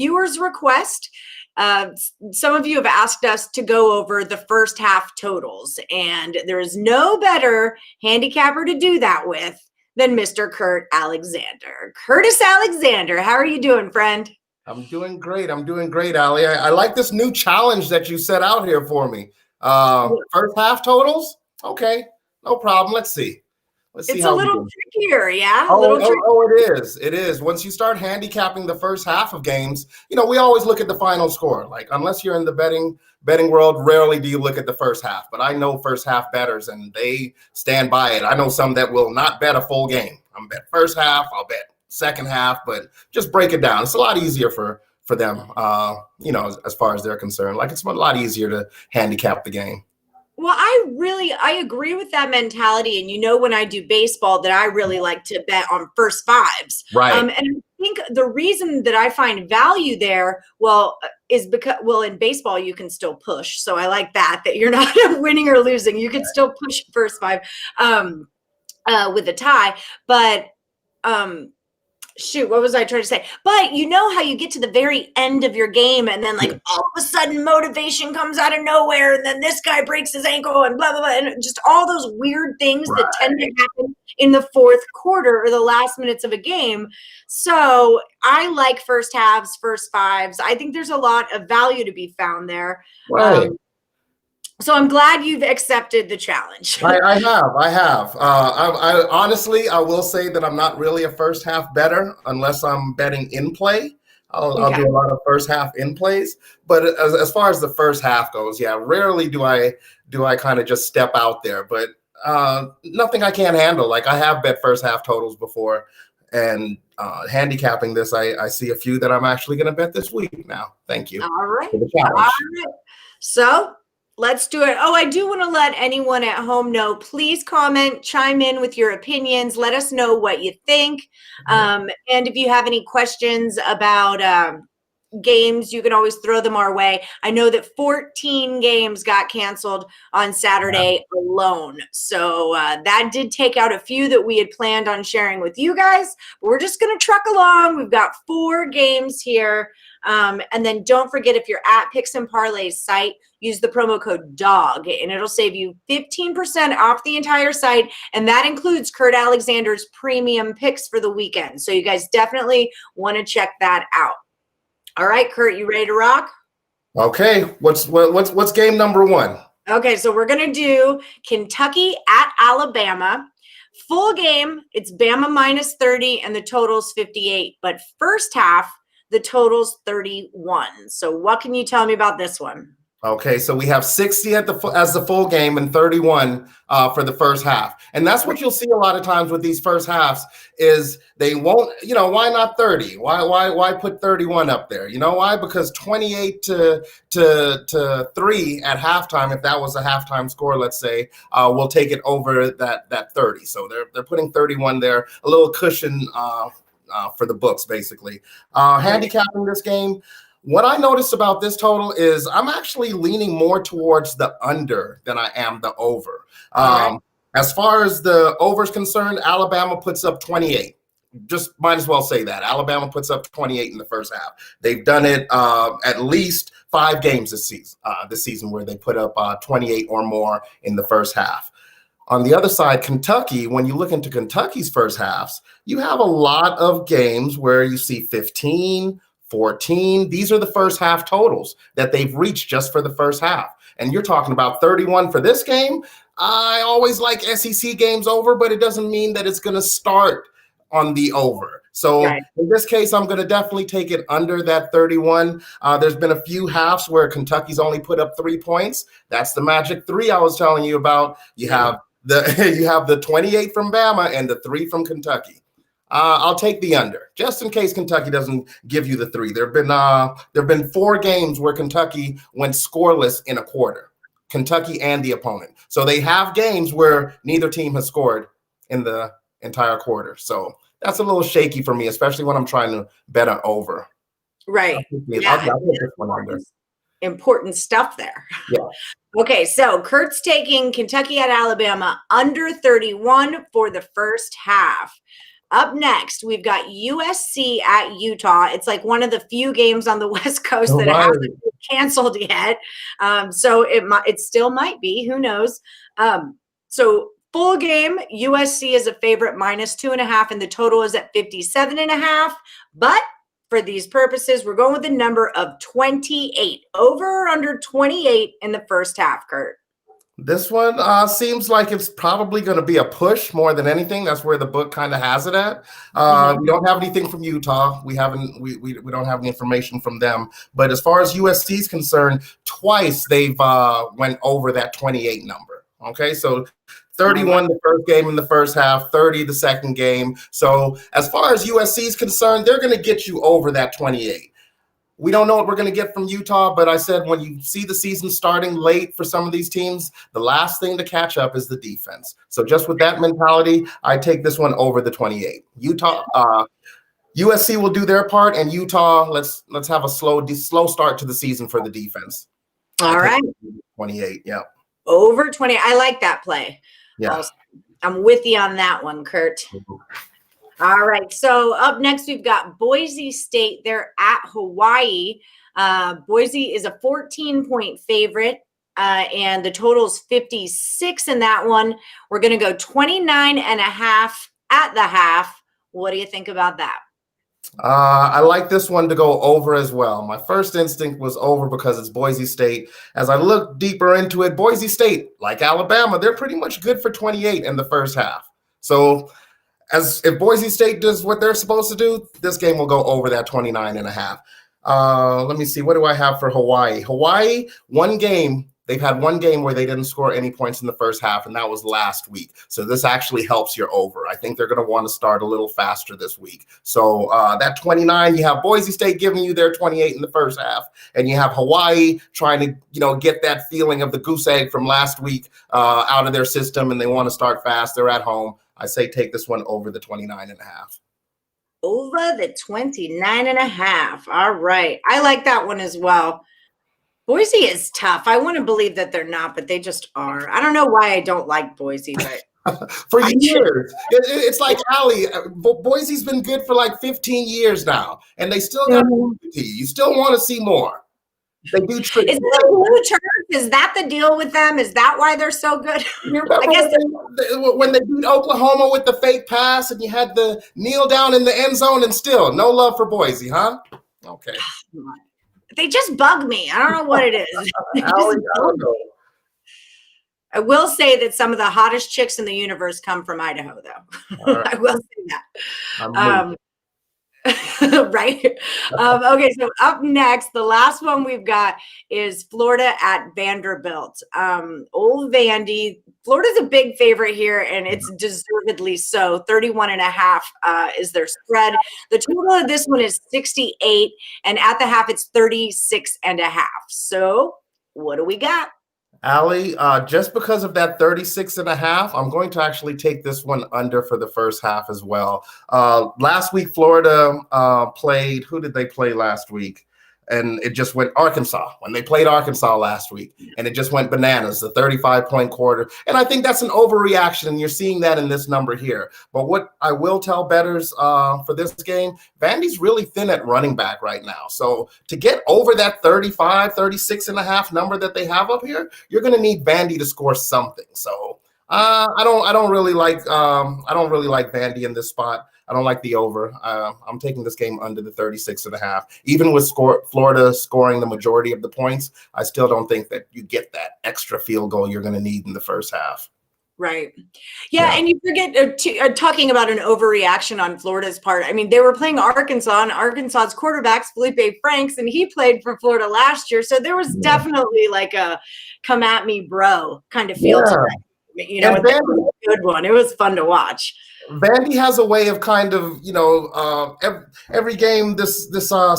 viewer's request. Some of you have asked us to go over the first half totals, and there is no better handicapper to do that with than Mr. Kurt Alexander. Curtis Alexander, how are you doing, friend? I'm doing great. Ali. I like this new challenge that you set out here for me. First half totals? Okay, no problem. Let's see. It's a little trickier, yeah? It is. It is. Once you start handicapping the first half of games, we always look at the final score. Like, unless you're in the betting world, rarely do you look at the first half. But I know first half bettors, and they stand by it. I know some that will not bet a full game. I'm bet first half, I'll bet second half, but just break it down. It's a lot easier for them, as far as they're concerned. Like, it's a lot easier to handicap the game. Well, I agree with that mentality. And when I do baseball, that I really like to bet on first fives. Right. And I think the reason that I find value there, is because, in baseball, you can still push. So I like that you're not winning or losing. You can still push first five with a tie. But shoot, what was I trying to say? But you know how you get to the very end of your game, and then all of a sudden motivation comes out of nowhere, and then this guy breaks his ankle and blah, blah, blah, and just all those weird things that tend to happen in the fourth quarter or the last minutes of a game. So I like first halves, first fives. I think there's a lot of value to be found there. Right. So I'm glad you've accepted the challenge. I have. I honestly, I will say that I'm not really a first half bettor unless I'm betting in play. I'll do a lot of first half in plays. But as far as the first half goes, rarely do I kind of just step out there. But nothing I can't handle. Like, I have bet first half totals before, and handicapping this, I see a few that I'm actually going to bet this week now. Thank you. All right. So let's do it. Oh, I do want to let anyone at home know, please comment, chime in with your opinions. Let us know what you think. And if you have any questions about games, you can always throw them our way. I know that 14 games got canceled on Saturday alone. So that did take out a few that we had planned on sharing with you guys. But we're just going to truck along. We've got 4 games here. And then don't forget, if you're at Picks and Parlays site, use the promo code DOG, and it'll save you 15% off the entire site. And that includes Kurt Alexander's premium picks for the weekend. So you guys definitely want to check that out. All right, Kurt, you ready to rock? Okay. What's game number 1? Okay, so we're going to do Kentucky at Alabama. Full game, it's Bama minus 30, and the total's 58. But first half, the total's 31. So what can you tell me about this one? Okay, so we have 60 as the full game and 31 for the first half. And that's what you'll see a lot of times with these first halves is they won't, why not 30? Why put 31 up there? You know why? Because 28 to 3 at halftime, if that was a halftime score, let's say, we'll take it over that 30. So they're putting 31 there, a little cushion for the books, basically. Handicapping this game, what I noticed about this total is I'm actually leaning more towards the under than I am the over. As far as the over is concerned, Alabama puts up 28. Just might as well say that. Alabama puts up 28 in the first half. They've done it at least 5 games this season where they put up 28 or more in the first half. On the other side, Kentucky, when you look into Kentucky's first halves, you have a lot of games where you see 15, 14. These are the first half totals that they've reached just for the first half. And you're talking about 31 for this game. I always like SEC games over, but it doesn't mean that it's going to start on the over. So in this case, I'm going to definitely take it under that 31. There's been a few halves where Kentucky's only put up 3 points. That's the magic 3 I was telling you about. You have the 28 from Bama and the 3 from Kentucky. I'll take the under, just in case Kentucky doesn't give you the 3. There've been 4 games where Kentucky went scoreless in a quarter, Kentucky and the opponent. So they have games where neither team has scored in the entire quarter. So that's a little shaky for me, especially when I'm trying to bet an over. Right. I'll take this one under. Important stuff there. Yeah. Okay, so Kurt's taking Kentucky at Alabama under 31 for the first half. up next, we've got USC at Utah. It's like one of the few games on the West Coast that hasn't been canceled yet. So it still might be. Who knows? So full game, USC is a favorite -2.5, and the total is at 57.5. But for these purposes, we're going with the number of 28. Over or under 28 in the first half, Kurt? This one seems like it's probably going to be a push more than anything. That's where the book kind of has it at. We don't have anything from Utah. We don't have any information from them. But as far as USC is concerned, twice they've went over that 28 number. Okay, so 31 the first game in the first half, 30 the second game. So as far as USC is concerned, they're going to get you over that 28. We don't know what we're going to get from Utah, but I said when you see the season starting late for some of these teams, the last thing to catch up is the defense. So just with that mentality, I take this one over the 28. USC will do their part, and Utah, let's have a slow start to the season for the defense. All right. 28, yeah. Over 20. I like that play. Yeah. Also, I'm with you on that one, Kurt. All right. So up next, we've got Boise State. They're at Hawaii. Boise is a 14-point favorite, and the total is 56 in that one. We're going to go 29.5 at the half. What do you think about that? I like this one to go over as well. My first instinct was over because it's Boise State. As I look deeper into it, Boise State, like Alabama, they're pretty much good for 28 in the first half. So if Boise State does what they're supposed to do, this game will go over that 29.5. Let me see. What do I have for Hawaii? Hawaii, they've had one game where they didn't score any points in the first half, and that was last week. So this actually helps your over. I think they're going to want to start a little faster this week. So that 29, you have Boise State giving you their 28 in the first half, and you have Hawaii trying to get that feeling of the goose egg from last week out of their system, and they want to start fast. They're at home. I say take this one over the 29.5. Over the 29.5. All right. I like that one as well. Boise is tough. I want to believe that they're not, but they just are. I don't know why I don't like Boise, but for years. It's like Allie. Boise's been good for like 15 years now, and they still got you still want to see more. They do trick. Is it the blue turf? Is that the deal with them? Is that why they're so good? I guess when they beat Oklahoma with the fake pass and you had the kneel down in the end zone and still no love for Boise, huh? Okay. They just bug me. I don't know what it is. Allie, I don't know. I will say that some of the hottest chicks in the universe come from Idaho, though. Right. I will say that. Right. Okay. So up next, the last one we've got is Florida at Vanderbilt. Old Vandy. Florida's a big favorite here, and it's deservedly so. 31.5 is their spread. The total of this one is 68, and at the half, it's 36.5. So what do we got? Allie, just because of that 36.5, I'm going to actually take this one under for the first half as well. Last week, Florida played, who did they play last week? And it just went Arkansas when they played Arkansas last week, and it just went bananas, the 35-point quarter. And I think that's an overreaction, and you're seeing that in this number here. But what I will tell bettors for this game, Vandy's really thin at running back right now. So to get over that 36.5 number that they have up here, you're going to need Vandy to score something. So I don't really like Vandy in this spot. I don't like the over. I'm taking this game under the 36.5. Even with Florida scoring the majority of the points, I still don't think that you get that extra field goal you're going to need in the first half. Right. Yeah, and you forget talking about an overreaction on Florida's part. I mean, they were playing Arkansas, and Arkansas's quarterback's Felipe Franks, and he played for Florida last year. So there was definitely like a come at me, bro kind of feel to it. It was a good one. It was fun to watch. Vandy has a way of kind of, every game this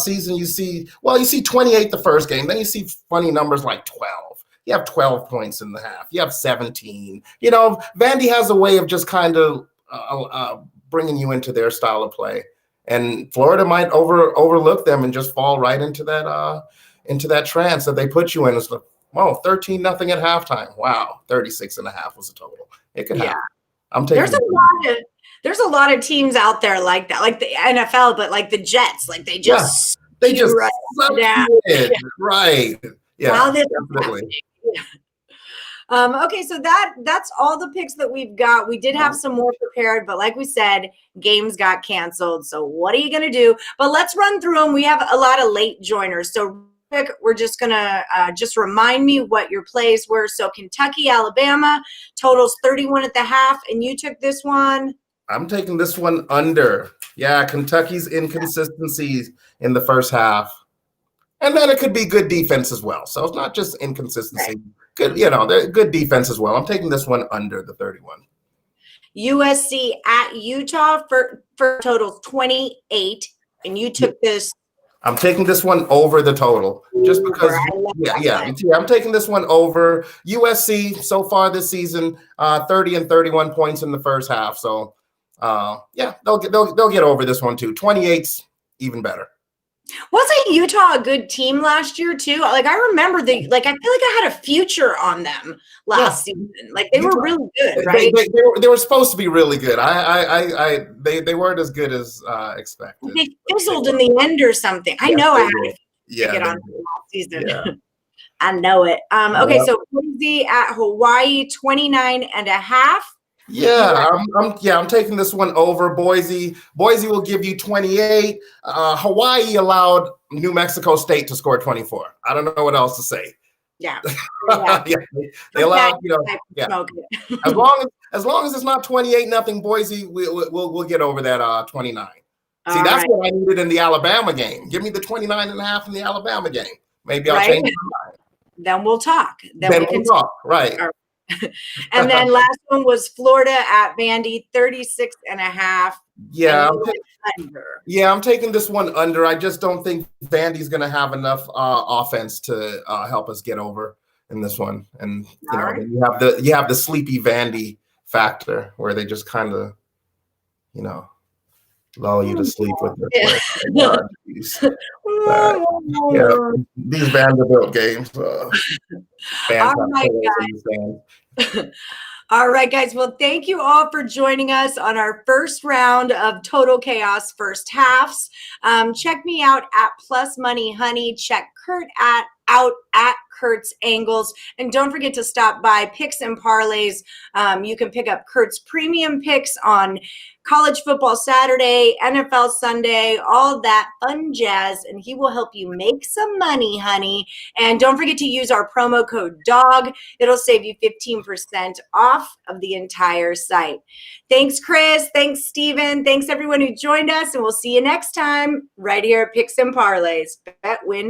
season you see 28 the first game. Then you see funny numbers like 12. You have 12 points in the half. You have 17. Vandy has a way of just kind of bringing you into their style of play. And Florida might overlook them and just fall right into that trance that they put you in. It's like, 13-0 at halftime. Wow, 36.5 was the total. It could happen. I'm taking. There's a lot of teams out there like that, like the NFL, but like the Jets, like they Yeah, just they just right suck down. you in. Right. How Yeah, this is definitely. happening. Okay, so that's all the picks that we've got. We did have some more prepared, but like we said, games got canceled. So what are you going to do? But let's run through them. We have a lot of late joiners. So quick, we're just going to just remind me what your plays were. So Kentucky, Alabama, totals 31 at the half, and you took this one. I'm taking this one under. Yeah, Kentucky's inconsistencies in the first half. And then it could be good defense as well. So it's not just inconsistency. Right. Good, they're good defense as well. I'm taking this one under the 31. USC at Utah for totals 28, and you took this. I'm taking this one over the total just because. I'm taking this one over. USC so far this season, 30 and 31 points in the first half. So, they'll get over this one too. 28's even better. Wasn't Utah a good team last year too? Like I remember I feel like I had a future on them last season. Like they were really good, right? They were supposed to be really good. They weren't as good as expected. They fizzled in the end or something. I know I had a ticket on them last season. Yeah. I know it. Okay, so Boise at Hawaii, 29 and a half. Yeah, I'm taking this one over Boise. Boise will give you 28. Hawaii allowed New Mexico State to score 24. I don't know what else to say. Yeah. They allowed, as long as it's not 28-0 Boise, we'll get over that 29. See, that's what I needed in the Alabama game. Give me the 29 and a half in the Alabama game. Maybe I'll change my mind. Then we'll talk. Then we'll talk. Right. And then last one was Florida at Vandy, 36 and a half. Yeah, I'm taking this one under. I just don't think Vandy's going to have enough offense to help us get over in this one. And you have the sleepy Vandy factor where they just kind of, lull you to sleep with their these Vanderbilt games. All right, guys. Well, thank you all for joining us on our first round of Total Chaos first halves. Check me out at Plus Money Honey. Check Kurt out at Kurt's Angles. And don't forget to stop by Picks and Parlays. You can pick up Kurt's premium picks on college football Saturday, NFL Sunday, all that fun jazz, and he will help you make some money, honey. And don't forget to use our promo code DOG. It'll save you 15% off of the entire site. Thanks, Chris. Thanks, Steven. Thanks, everyone who joined us, and we'll see you next time right here at Picks and Parlays. Bet, win,